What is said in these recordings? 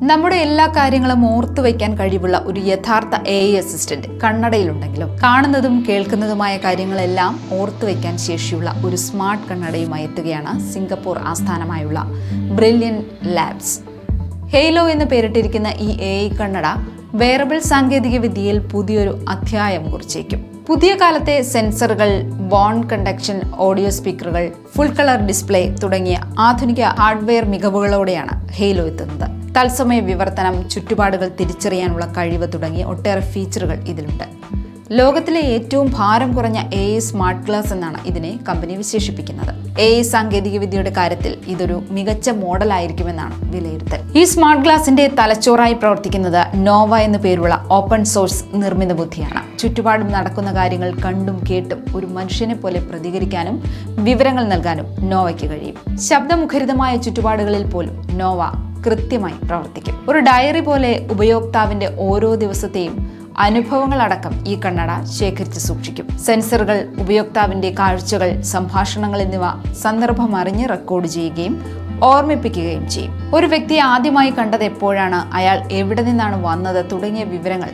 നമ്മുടെ എല്ലാ കാര്യങ്ങളും ഓർത്തു വയ്ക്കാൻ കഴിവുള്ള ഒരു യഥാർത്ഥ AI അസിസ്റ്റന്റ് കണ്ണടയിലുണ്ടെങ്കിലോ കാണുന്നതും കേൾക്കുന്നതുമായ കാര്യങ്ങളെല്ലാം ഓർത്തു വയ്ക്കാൻ ശേഷിയുള്ള ഒരു സ്മാർട്ട് കണ്ണടയുമായി എത്തുകയാണ് സിംഗപ്പൂർ ആസ്ഥാനമായുള്ള ബ്രില്യൻ ലാബ്സ്. ഹെയ്ലോ എന്ന് പേരിട്ടിരിക്കുന്ന ഈ AI കണ്ണട വെയറബിൾ സാങ്കേതിക വിദ്യയിൽ പുതിയൊരു അധ്യായം കുറിച്ചേക്കും. പുതിയ കാലത്തെ സെൻസറുകൾ, ബോൺ കണ്ടക്ഷൻ ഓഡിയോ സ്പീക്കറുകൾ, ഫുൾ കളർ ഡിസ്പ്ലേ തുടങ്ങിയ ആധുനിക ഹാർഡ്വെയർ മികവുകളോടെയാണ് ഹെയ്ലോ എത്തുന്നത്. തത്സമയ വിവർത്തനം, ചുറ്റുപാടുകൾ തിരിച്ചറിയാനുള്ള കഴിവ് തുടങ്ങിയ ഒട്ടേറെ ഫീച്ചറുകൾ ഇതിലുണ്ട്. ലോകത്തിലെ ഏറ്റവും ഭാരം കുറഞ്ഞ AI സ്മാർട്ട് ഗ്ലാസ് എന്നാണ് ഇതിനെ കമ്പനി വിശേഷിപ്പിക്കുന്നത്. AI സാങ്കേതികവിദ്യയുടെ കാര്യത്തിൽ ഇതൊരു മികച്ച മോഡലായിരിക്കുമെന്നാണ് വിലയിരുത്തൽ. ഈ സ്മാർട്ട് ഗ്ലാസിന്റെ തലച്ചോറായി പ്രവർത്തിക്കുന്നത് നോവ എന്നു പേരുള്ള ഓപ്പൺ സോഴ്സ് നിർമ്മിത ബുദ്ധിയാണ്. ചുറ്റുപാടും നടക്കുന്ന കാര്യങ്ങൾ കണ്ടും കേട്ടും ഒരു മനുഷ്യനെ പോലെ പ്രതികരിക്കാനും വിവരങ്ങൾ നൽകാനും നോവയ്ക്ക് കഴിയും. ശബ്ദമുഖരിതമായ ചുറ്റുപാടുകളിൽ പോലും നോവ കൃത്യമായി പ്രവർത്തിക്കും. ഒരു ഡയറി പോലെ ഉപയോക്താവിന്റെ ഓരോ ദിവസത്തെയും അനുഭവങ്ങളടക്കം ഈ കണ്ണട ശേഖരിച്ച് സൂക്ഷിക്കും. സെൻസറുകൾ ഉപയോക്താവിന്റെ കാഴ്ചകൾ, സംഭാഷണങ്ങൾ എന്നിവ സന്ദർഭമറിഞ്ഞ് റെക്കോർഡ് ചെയ്യുകയും ഓർമ്മിപ്പിക്കുകയും ചെയ്യും. ഒരു വ്യക്തിയെ ആദ്യമായി കണ്ടത് എപ്പോഴാണ്, അയാൾ എവിടെ നിന്നാണ് വന്നത് തുടങ്ങിയ വിവരങ്ങൾ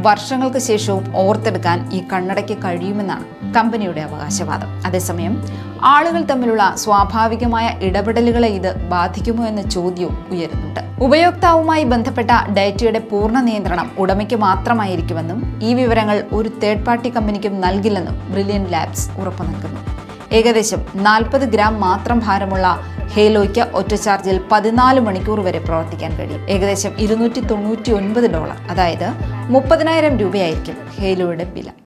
വർഷങ്ങൾക്ക് ശേഷവും ഓർത്തെടുക്കാൻ ഈ കണ്ണടയ്ക്ക് കഴിയുമെന്നാണ് കമ്പനിയുടെ അവകാശവാദം. അതേസമയം ആളുകൾ തമ്മിലുള്ള സ്വാഭാവികമായ ഇടപെടലുകളെ ഇത് ബാധിക്കുമോ എന്ന ചോദ്യവും ഉയരുന്നുണ്ട്. ഉപയോക്താവുമായി ബന്ധപ്പെട്ട ഡേറ്റയുടെ പൂർണ്ണ നിയന്ത്രണം ഉടമയ്ക്ക് മാത്രമായിരിക്കുമെന്നും ഈ വിവരങ്ങൾ ഒരു തേർഡ് പാർട്ടി കമ്പനിക്കും നൽകില്ലെന്നും ബ്രില്യൻ ലാബ്സ് ഉറപ്പു നൽകുന്നു. ഏകദേശം 40 ഗ്രാം മാത്രം ഭാരമുള്ള ഹെയ്ലോയ്ക്ക് ഒറ്റ ചാർജിൽ 14 മണിക്കൂർ വരെ പ്രവർത്തിക്കാൻ കഴിയും. ഏകദേശം $299, അതായത് 30,000 രൂപയായിരിക്കും ഹെയ്ലോയുടെ വില.